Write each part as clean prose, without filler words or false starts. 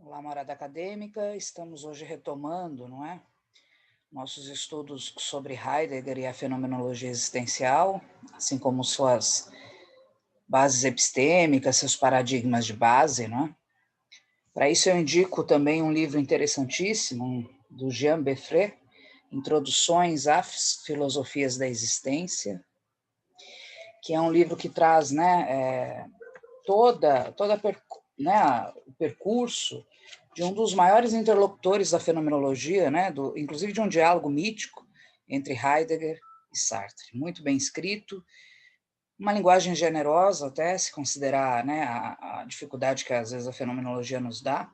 Olá, morada acadêmica, estamos hoje retomando, não é? Nossos estudos sobre Heidegger e a fenomenologia existencial, assim como suas bases epistêmicas, seus paradigmas de base, não é? Para isso eu indico também um livro interessantíssimo, do Jean Beffré, Introduções às Filosofias da Existência, que é um livro que traz, toda o percurso de um dos maiores interlocutores da fenomenologia, inclusive de um diálogo mítico entre Heidegger e Sartre. Muito bem escrito, uma linguagem generosa até, se considerar a dificuldade que às vezes a fenomenologia nos dá,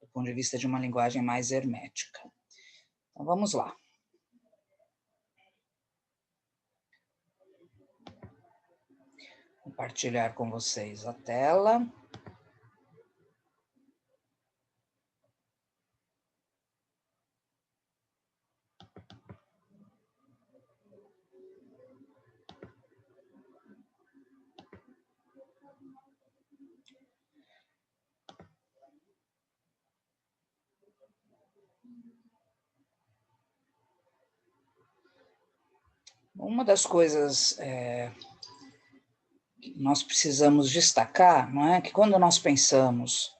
do ponto de vista de uma linguagem mais hermética. Então vamos lá. Compartilhar com vocês a tela. Uma das coisas que nós precisamos destacar, não é, que quando nós pensamos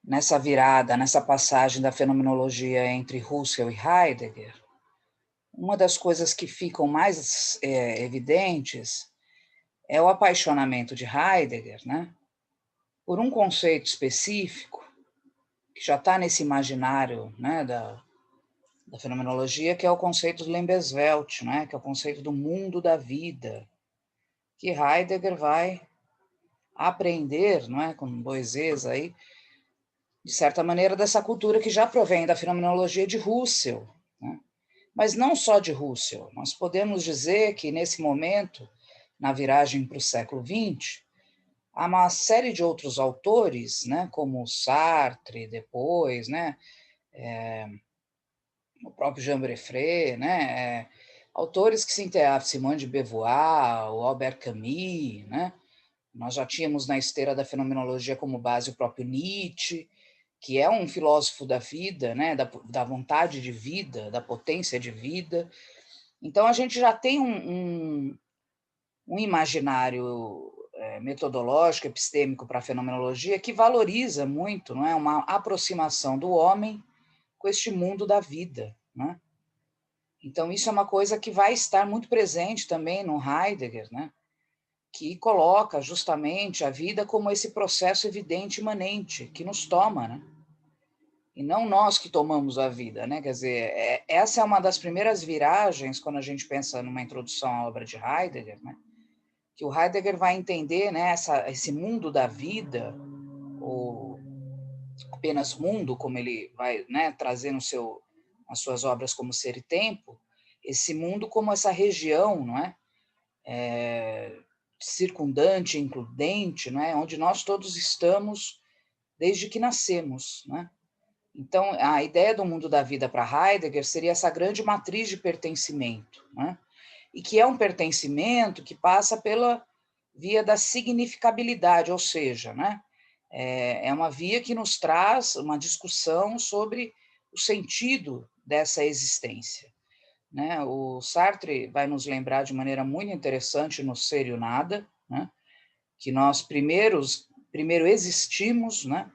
nessa virada, nessa passagem da fenomenologia entre Husserl e Heidegger, uma das coisas que ficam mais evidentes é o apaixonamento de Heidegger, né, por um conceito específico que já está nesse imaginário, né, da fenomenologia, que é o conceito do Lebenswelt, né, que é o conceito do mundo da vida, que Heidegger vai aprender, não é, com dois E's aí, de certa maneira, dessa cultura que já provém da fenomenologia de Husserl, né? Mas não só de Husserl. Nós podemos dizer que, nesse momento, na viragem para o século XX, há uma série de outros autores, né, como Sartre, depois, né, o próprio Jean Beffré, né, autores que se interessam, Simone de Beauvoir, o Albert Camus, né, nós já tínhamos na esteira da fenomenologia como base o próprio Nietzsche, que é um filósofo da vida, né, da vontade de vida, da potência de vida. Então, a gente já tem um imaginário metodológico, epistêmico para a fenomenologia que valoriza muito, não é, uma aproximação do homem com este mundo da vida, né? Então, isso é uma coisa que vai estar muito presente também no Heidegger, né, que coloca justamente a vida como esse processo evidente, imanente, que nos toma, né? E não nós que tomamos a vida, né? Quer dizer, essa é uma das primeiras viragens quando a gente pensa numa introdução à obra de Heidegger, né? Que o Heidegger vai entender, né, esse mundo da vida, ou apenas mundo, como ele vai, né, trazer nas suas obras como Ser e Tempo, esse mundo como essa região, não é? Circundante, includente, não é? Onde nós todos estamos desde que nascemos, né? Então, a ideia do mundo da vida para Heidegger seria essa grande matriz de pertencimento, né? E que é um pertencimento que passa pela via da significabilidade, ou seja, né, é uma via que nos traz uma discussão sobre o sentido dessa existência, né? O Sartre vai nos lembrar de maneira muito interessante no Ser e o Nada, né, que nós primeiro existimos, né?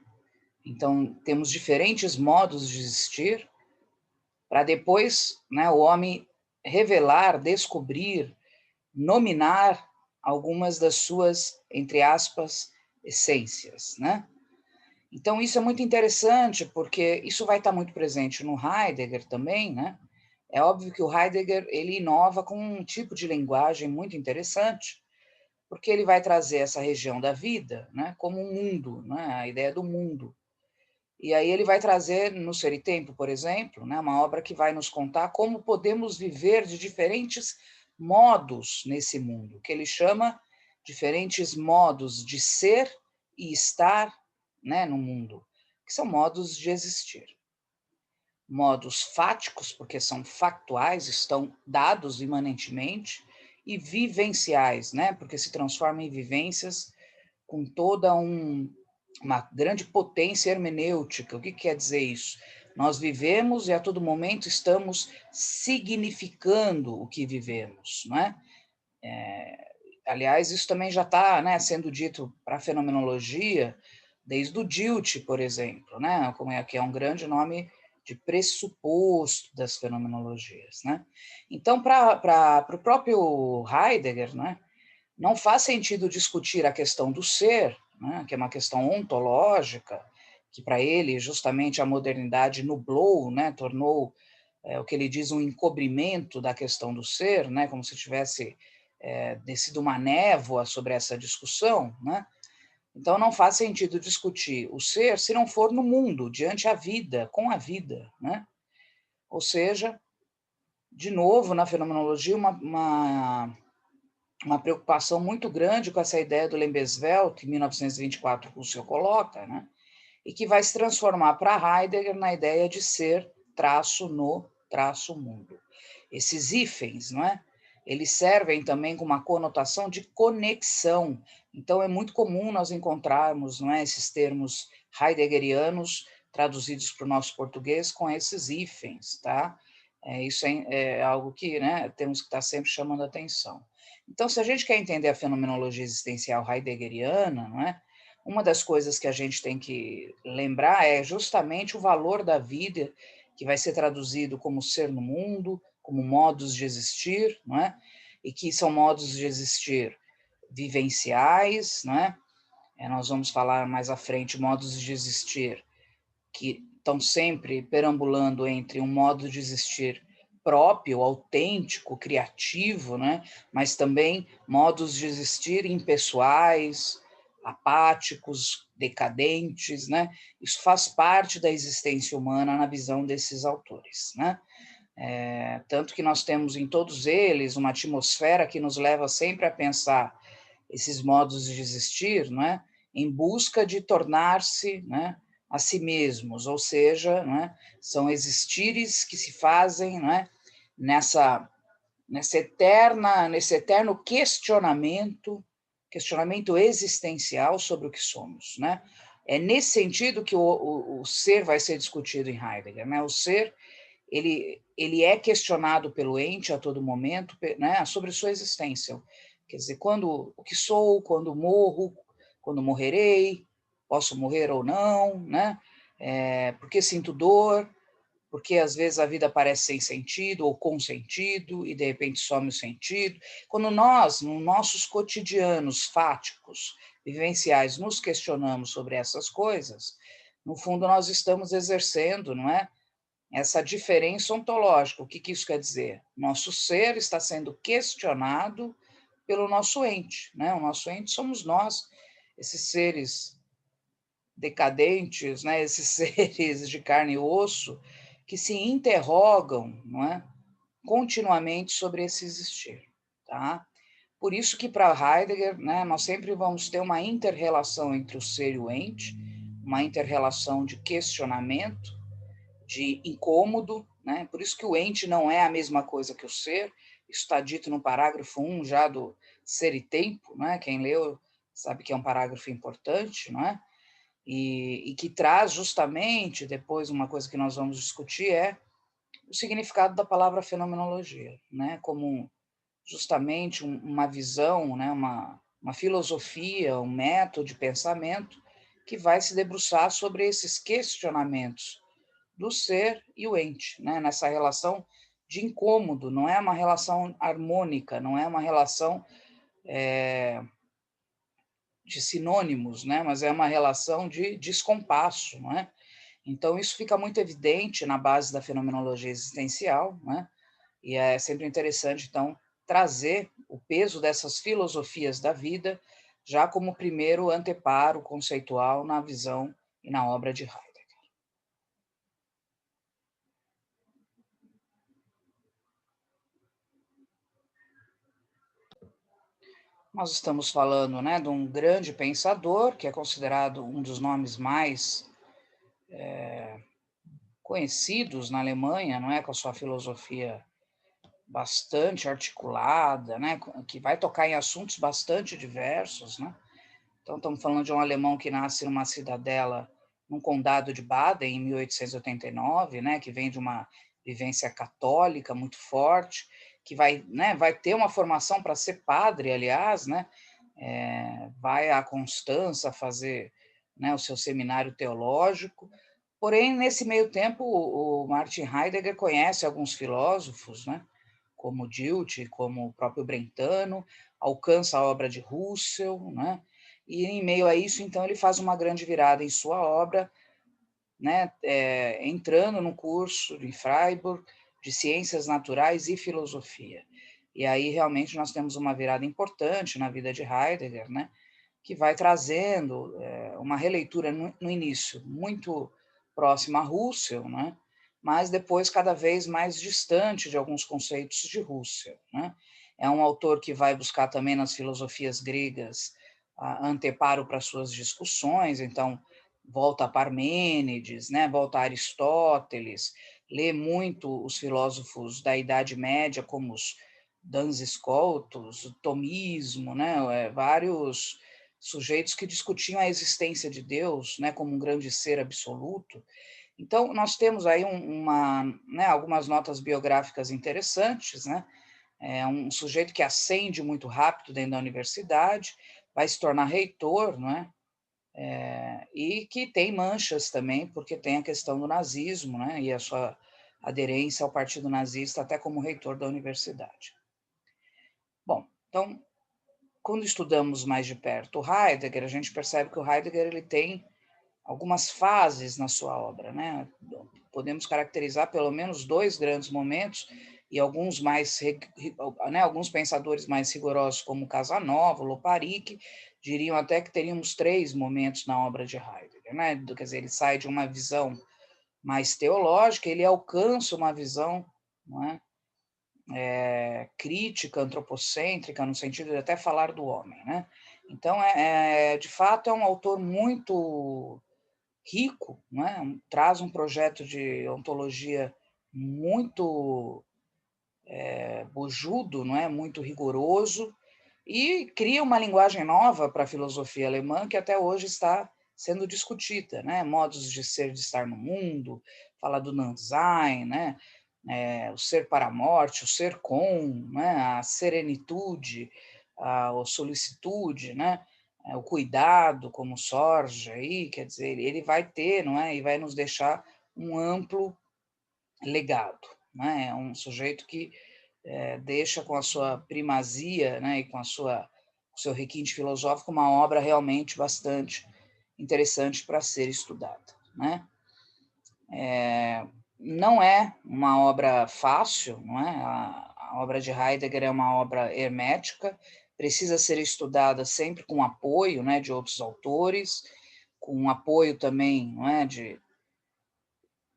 Então, temos diferentes modos de existir, para depois, né, o homem revelar, descobrir, nominar algumas das suas, entre aspas, essências, né? Então, isso é muito interessante, porque isso vai estar muito presente no Heidegger também, né? É óbvio que o Heidegger, ele inova com um tipo de linguagem muito interessante, porque ele vai trazer essa região da vida, né, como um mundo, né, a ideia do mundo. E aí ele vai trazer no Ser e Tempo, por exemplo, né, uma obra que vai nos contar como podemos viver de diferentes modos nesse mundo, que ele chama diferentes modos de ser e estar, né, no mundo, que são modos de existir. Modos fáticos, porque são factuais, estão dados imanentemente, e vivenciais, né, porque se transformam em vivências com toda uma grande potência hermenêutica. O que quer dizer isso? Nós vivemos e a todo momento estamos significando o que vivemos, não é? Aliás, isso também já está, né, sendo dito para a fenomenologia desde o Dilthey, por exemplo, né, como é que é um grande nome de pressuposto das fenomenologias, né? Então, para o próprio Heidegger, né, não faz sentido discutir a questão do ser, né, que é uma questão ontológica, que para ele justamente a modernidade nublou, né, tornou o que ele diz um encobrimento da questão do ser, né, como se tivesse descido uma névoa sobre essa discussão, né? Então não faz sentido discutir o ser se não for no mundo, diante a vida, com a vida, né? Ou seja, de novo, na fenomenologia, uma preocupação muito grande com essa ideia do Lembeswelt, que em 1924 Husserl coloca, né? E que vai se transformar para Heidegger na ideia de ser traço no traço mundo. Esses hífens, não é? Eles servem também com uma conotação de conexão. Então, é muito comum nós encontrarmos, não é, esses termos heideggerianos traduzidos para o nosso português com esses hífens, tá? Isso é algo que, né, temos que estar sempre chamando a atenção. Então, se a gente quer entender a fenomenologia existencial heideggeriana, não é? Uma das coisas que a gente tem que lembrar é justamente o valor da vida, que vai ser traduzido como ser no mundo, como modos de existir, não é? E que são modos de existir vivenciais, não é? Nós vamos falar mais à frente modos de existir que estão sempre perambulando entre um modo de existir próprio, autêntico, criativo, né? Mas também modos de existir impessoais, apáticos, decadentes, né? Isso faz parte da existência humana na visão desses autores, né? Tanto que nós temos em todos eles uma atmosfera que nos leva sempre a pensar esses modos de existir, né? Em busca de tornar-se, né, a si mesmos, ou seja, né, são existires que se fazem, né, nesse eterno questionamento existencial sobre o que somos, né? É nesse sentido que o ser vai ser discutido em Heidegger, né? O ser ele é questionado pelo ente a todo momento, né, sobre sua existência. Quer dizer, o que sou, quando morro, quando morrerei, posso morrer ou não, né? Por que sinto dor? Porque às vezes a vida parece sem sentido ou com sentido e de repente some o sentido. Quando nós, nos nossos cotidianos fáticos, vivenciais, nos questionamos sobre essas coisas, no fundo nós estamos exercendo, não é? Essa diferença ontológica. O que isso quer dizer? Nosso ser está sendo questionado pelo nosso ente, né? O nosso ente somos nós, esses seres decadentes, né? Esses seres de carne e osso que se interrogam, não é? Continuamente sobre esse existir, tá? Por isso que para Heidegger, né, nós sempre vamos ter uma inter-relação entre o ser e o ente, uma inter-relação de questionamento, de incômodo, né? Por isso que o ente não é a mesma coisa que o ser. Isso está dito no parágrafo 1 já do Ser e Tempo, né? Quem leu sabe que é um parágrafo importante, não é? E que traz justamente, depois uma coisa que nós vamos discutir é o significado da palavra fenomenologia, né? Como justamente uma visão, né? Uma filosofia, um método de pensamento que vai se debruçar sobre esses questionamentos do ser e o ente, né? Nessa relação de incômodo, não é uma relação harmônica, não é uma relação de sinônimos, né? Mas é uma relação de descompasso, não é? Então, isso fica muito evidente na base da fenomenologia existencial, né? E é sempre interessante, então, trazer o peso dessas filosofias da vida já como primeiro anteparo conceitual na visão e na obra de Heidegger. Nós estamos falando, né, de um grande pensador, que é considerado um dos nomes mais conhecidos na Alemanha, não é, com a sua filosofia bastante articulada, né, que vai tocar em assuntos bastante diversos, né, Então, estamos falando de um alemão que nasce numa cidadela, num condado de Baden, em 1889, né, que vem de uma vivência católica muito forte, que vai, né, vai ter uma formação para ser padre, aliás, né, vai à Constança fazer, né, o seu seminário teológico. Porém, nesse meio tempo, o Martin Heidegger conhece alguns filósofos, né, como Dilthey, como o próprio Brentano, alcança a obra de Russell, né, e em meio a isso, então, ele faz uma grande virada em sua obra, né, entrando no curso em Freiburg de Ciências Naturais e Filosofia. E aí realmente nós temos uma virada importante na vida de Heidegger, né, que vai trazendo uma releitura no início muito próxima a Russell, né, mas depois cada vez mais distante de alguns conceitos de Russell, né. É um autor que vai buscar também nas filosofias gregas anteparo para suas discussões, então volta a Parmênides, né, volta a Aristóteles, lê muito os filósofos da Idade Média, como os Duns Scotus, o tomismo, né, vários sujeitos que discutiam a existência de Deus, né, como um grande ser absoluto. Então, nós temos aí né, algumas notas biográficas interessantes, né? É um sujeito que ascende muito rápido dentro da universidade, vai se tornar reitor, não é? E que tem manchas também, porque tem a questão do nazismo, né? E a sua aderência ao partido nazista até como reitor da universidade. Bom, então, quando estudamos mais de perto o Heidegger, a gente percebe que o Heidegger ele tem algumas fases na sua obra, né? Podemos caracterizar pelo menos dois grandes momentos e alguns mais, né, alguns pensadores mais rigorosos como Casanova, Loparic, diriam até que teríamos três momentos na obra de Heidegger, né? Quer dizer, ele sai de uma visão mais teológica, ele alcança uma visão, não é? Crítica, antropocêntrica, no sentido de até falar do homem, né? Então, de fato, é um autor muito rico, né? Traz um projeto de ontologia muito bujudo, não é? Muito rigoroso, e cria uma linguagem nova para a filosofia alemã que até hoje está sendo discutida, né? Modos de ser, de estar no mundo, fala do Nansein, né? O ser para a morte, o ser com, né? A serenitude, a solicitude, né? O cuidado como sorge aí, quer dizer, ele vai ter, não é? E vai nos deixar um amplo legado, né? É um sujeito que deixa com a sua primazia, né, e com o seu requinte filosófico uma obra realmente bastante interessante para ser estudada, né? Não é uma obra fácil, não é? A obra de Heidegger é uma obra hermética, precisa ser estudada sempre com apoio, né, de outros autores, com apoio também, não é,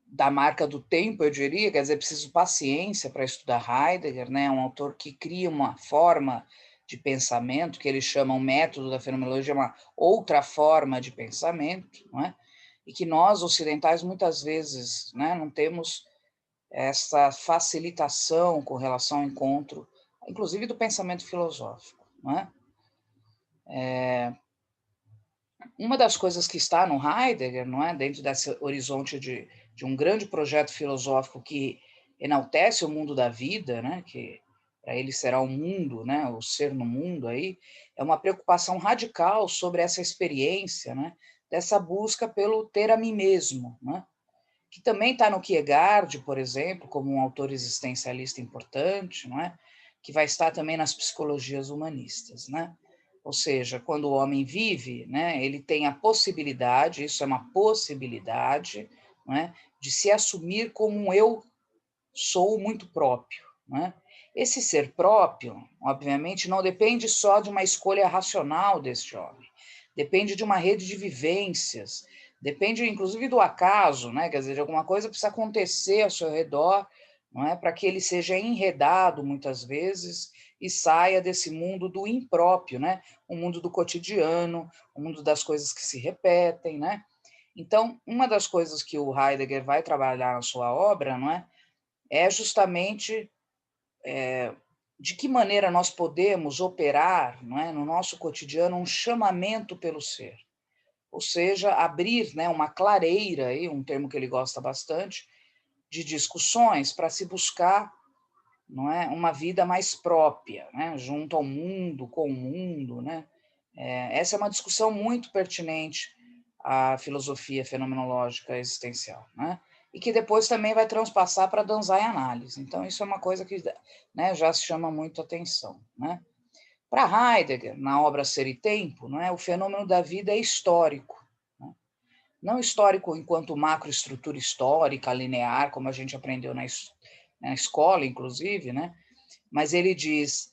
da marca do tempo, eu diria, quer dizer, preciso paciência para estudar Heidegger, né? É um autor que cria uma forma de pensamento, que eles chamam método da fenomenologia, uma outra forma de pensamento, não é? E que nós, ocidentais, muitas vezes, né, não temos essa facilitação com relação ao encontro, inclusive do pensamento filosófico, não é? Uma das coisas que está no Heidegger, não é, dentro desse horizonte de um grande projeto filosófico que enaltece o mundo da vida, né, que para ele será o mundo, né, o ser no mundo aí, é uma preocupação radical sobre essa experiência, né, dessa busca pelo ter a mim mesmo, né, que também está no Kierkegaard, por exemplo, como um autor existencialista importante, não é, que vai estar também nas psicologias humanistas, né. Ou seja, quando o homem vive, né, ele tem a possibilidade, isso é uma possibilidade, não é, de se assumir como um eu sou muito próprio, né? Esse ser próprio, obviamente, não depende só de uma escolha racional deste homem, depende de uma rede de vivências, depende inclusive do acaso, né? Quer dizer, de alguma coisa precisa acontecer ao seu redor, não é, para que ele seja enredado muitas vezes e saia desse mundo do impróprio, né? O mundo do cotidiano, o mundo das coisas que se repetem, né? Então, uma das coisas que o Heidegger vai trabalhar na sua obra, não é, é justamente de que maneira nós podemos operar, não é, no nosso cotidiano um chamamento pelo ser, ou seja, abrir, né, uma clareira, aí, um termo que ele gosta bastante, de discussões para se buscar, não é, uma vida mais própria, né, junto ao mundo, com o mundo, né? Essa é uma discussão muito pertinente à filosofia fenomenológica existencial, né? E que depois também vai transpassar para Danzai Análise. Então, isso é uma coisa que, né, já se chama muito atenção, né? Para Heidegger, na obra Ser e Tempo, não é, o fenômeno da vida é histórico, né? Não histórico enquanto macroestrutura histórica, linear, como a gente aprendeu na escola, inclusive, né? Mas ele diz,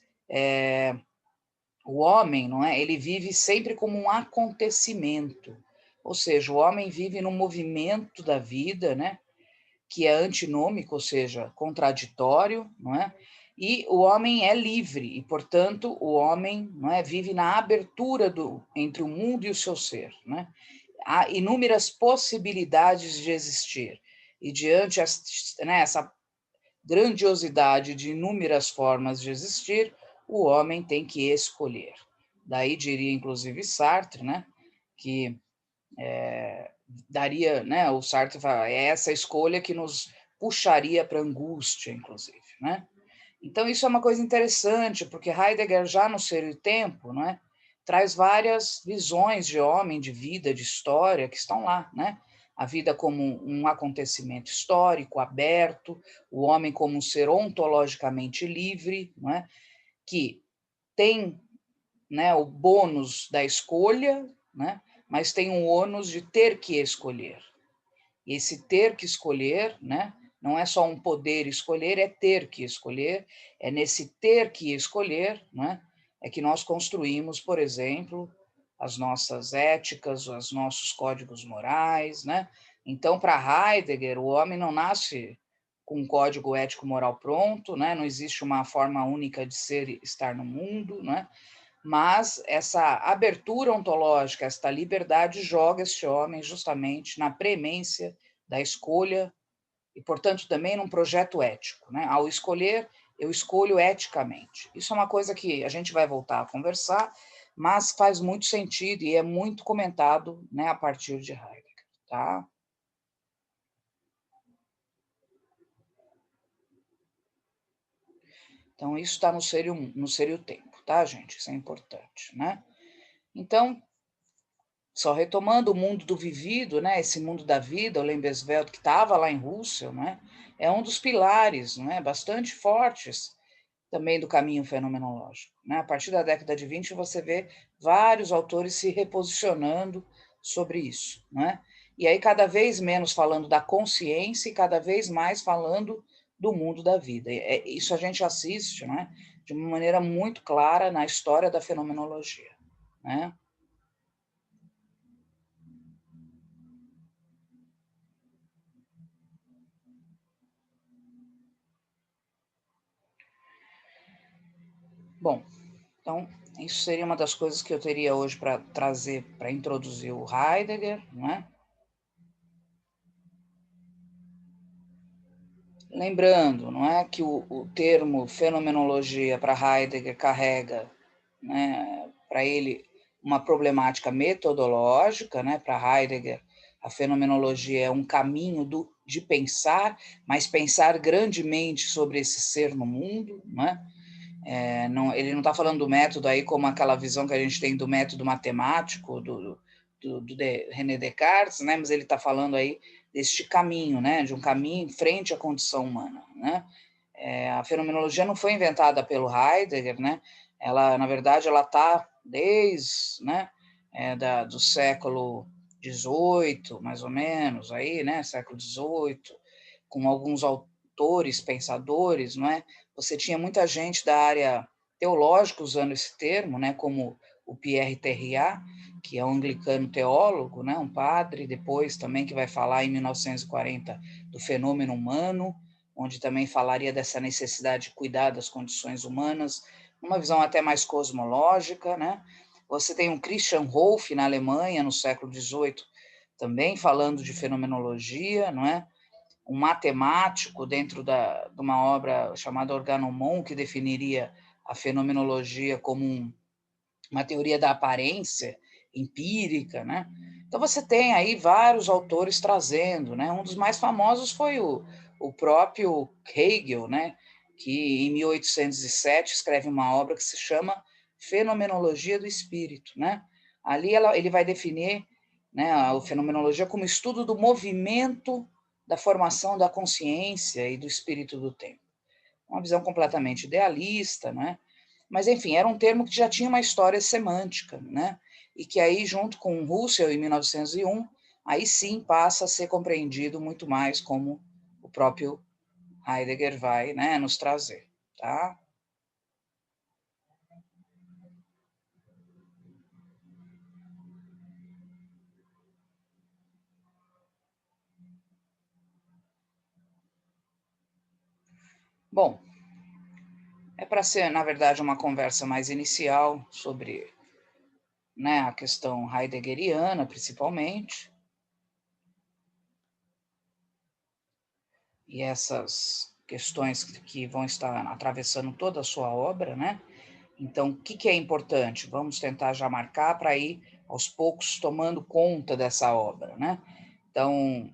o homem, não é? Ele vive sempre como um acontecimento, ou seja, o homem vive no movimento da vida, né? Que é antinômico, ou seja, contraditório, não é? E o homem é livre e, portanto, o homem, não é, vive na abertura entre o mundo e o seu ser, né? Há inúmeras possibilidades de existir e diante essa grandiosidade de inúmeras formas de existir, o homem tem que escolher. Daí diria, inclusive, Sartre, né, que daria, né, o Sartre fala, é essa escolha que nos puxaria para a angústia, inclusive, né? Então, isso é uma coisa interessante, porque Heidegger, já no Ser e o Tempo, né, traz várias visões de homem, de vida, de história, que estão lá, né? A vida como um acontecimento histórico, aberto, o homem como um ser ontologicamente livre, não é? Que tem, né, o bônus da escolha, né, mas tem um ônus de ter que escolher. E esse ter que escolher, né, não é só um poder escolher, é ter que escolher. É nesse ter que escolher, né, é que nós construímos, por exemplo, as nossas éticas, os nossos códigos morais, né? Então, para Heidegger, o homem não nasce com um código ético-moral pronto, né? Não existe uma forma única de ser e estar no mundo, né? Mas essa abertura ontológica, esta liberdade, joga este homem justamente na premência da escolha e, portanto, também num projeto ético, né? Ao escolher, eu escolho eticamente. Isso é uma coisa que a gente vai voltar a conversar, mas faz muito sentido e é muito comentado, né, a partir de Heidegger, tá? Então, isso está no Ser e o Tempo, tá, gente? Isso é importante, né? Então, só retomando o mundo do vivido, né, esse mundo da vida, o Lembesveld, que estava lá em Russell, né, é um dos pilares, né, bastante fortes também do caminho fenomenológico, né? A partir da década de 20 você vê vários autores se reposicionando sobre isso, né? E aí cada vez menos falando da consciência e cada vez mais falando do mundo da vida. Isso a gente assiste, né, de uma maneira muito clara na história da fenomenologia, né? Bom, então, isso seria uma das coisas que eu teria hoje para trazer, para introduzir o Heidegger, não é? Lembrando, não é, que o termo fenomenologia para Heidegger carrega, né, para ele uma problemática metodológica, né? Para Heidegger, a fenomenologia é um caminho de pensar, mas pensar grandemente sobre esse ser no mundo, né? Ele não está falando do método aí como aquela visão que a gente tem do método matemático do René Descartes, né? Mas ele está falando aí deste caminho, né? De um caminho em frente à condição humana, né? A fenomenologia não foi inventada pelo Heidegger, né? Ela, na verdade, ela está desde, né, do século XVIII, mais ou menos, aí, né? Século XVIII, com alguns autores, pensadores, não é? Você tinha muita gente da área teológica usando esse termo, né? Como o Pierre Terriat, que é um anglicano teólogo, né? Um padre, depois também que vai falar em 1940 do fenômeno humano, onde também falaria dessa necessidade de cuidar das condições humanas, uma visão até mais cosmológica, né? Você tem um Christian Wolff na Alemanha, no século XVIII, também falando de fenomenologia, não é? Um matemático dentro de uma obra chamada Organomon, que definiria a fenomenologia como uma teoria da aparência empírica, né? Então você tem aí vários autores trazendo, né? Um dos mais famosos foi o próprio Hegel, né? Que em 1807 escreve uma obra que se chama Fenomenologia do Espírito, né? Ali ele vai definir, né, a fenomenologia como estudo do movimento da formação da consciência e do espírito do tempo. Uma visão completamente idealista, né? Mas, enfim, era um termo que já tinha uma história semântica, né? E que aí, junto com Husserl, em 1901, aí sim passa a ser compreendido muito mais como o próprio Heidegger vai, né, nos trazer, tá? Bom, é para ser, na verdade, uma conversa mais inicial sobre, né, a questão heideggeriana, principalmente, e essas questões que vão estar atravessando toda a sua obra, né? Então, o que é importante? Vamos tentar já marcar para ir, aos poucos, tomando conta dessa obra, né? Então,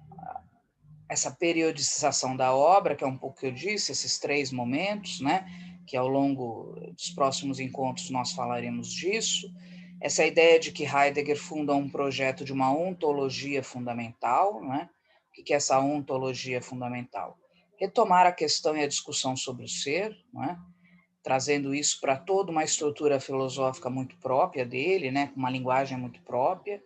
essa periodização da obra, que é um pouco que eu disse, esses 3 momentos, né? Que ao longo dos próximos encontros nós falaremos disso. Essa ideia de que Heidegger funda um projeto de uma ontologia fundamental, né? O que é essa ontologia fundamental? Retomar a questão e a discussão sobre o ser, né? Trazendo isso para toda uma estrutura filosófica muito própria dele, né, com uma linguagem muito própria,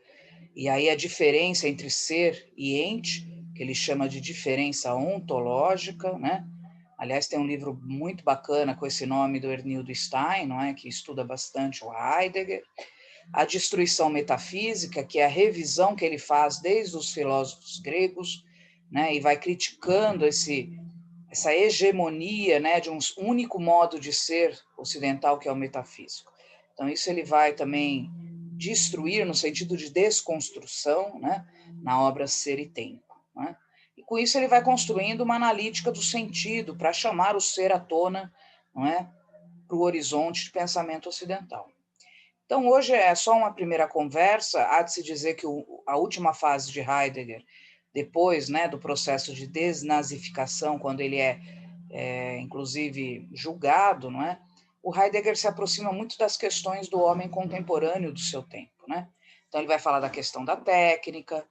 e aí a diferença entre ser e ente, que ele chama de diferença ontológica, né? Aliás, tem um livro muito bacana com esse nome do Ernildo Stein, não é, que estuda bastante o Heidegger. A destruição metafísica, que é a revisão que ele faz desde os filósofos gregos, né, e vai criticando essa hegemonia, né, de um único modo de ser ocidental, que é o metafísico. Então, isso ele vai também destruir no sentido de desconstrução, né, na obra Ser e Tempo, né? E com isso ele vai construindo uma analítica do sentido para chamar o ser à tona, não é, para o horizonte de pensamento ocidental. Então, hoje é só uma primeira conversa. Há de se dizer que a última fase de Heidegger, depois, né, do processo de desnazificação, quando ele inclusive, julgado, não é? O Heidegger se aproxima muito das questões do homem contemporâneo do seu tempo, né? Então, ele vai falar da questão da técnica,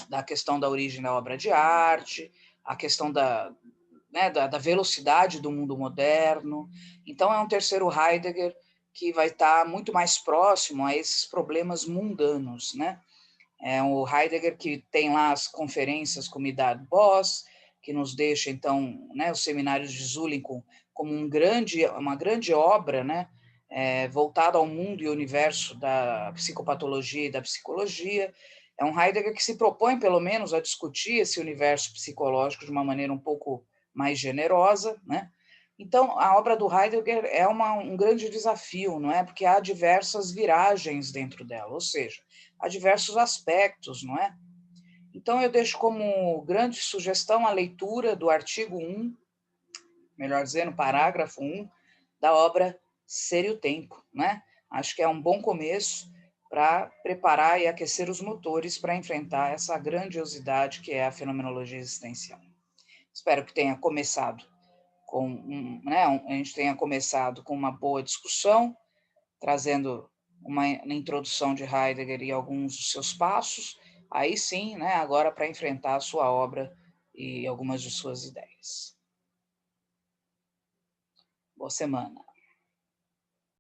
da questão da origem da obra de arte, a questão né, da velocidade do mundo moderno. Então, é um terceiro Heidegger que vai estar muito mais próximo a esses problemas mundanos, né? É o Heidegger que tem lá as conferências com Medard Boss, que nos deixa, então, né, os seminários de Zulin como uma grande obra, né, voltada ao mundo e universo da psicopatologia e da psicologia. É um Heidegger que se propõe, pelo menos, a discutir esse universo psicológico de uma maneira um pouco mais generosa, né? Então, a obra do Heidegger é um grande desafio, não é? Porque há diversas viragens dentro dela, ou seja, há diversos aspectos, não é? Então, eu deixo como grande sugestão a leitura do artigo 1, melhor dizendo, parágrafo 1, da obra Ser e o Tempo, né? Acho que é um bom começo para preparar e aquecer os motores para enfrentar essa grandiosidade que é a fenomenologia existencial. Espero que tenha começado a gente tenha começado com uma boa discussão, trazendo uma introdução de Heidegger e alguns dos seus passos, aí sim, né, agora para enfrentar a sua obra e algumas de suas ideias. Boa semana.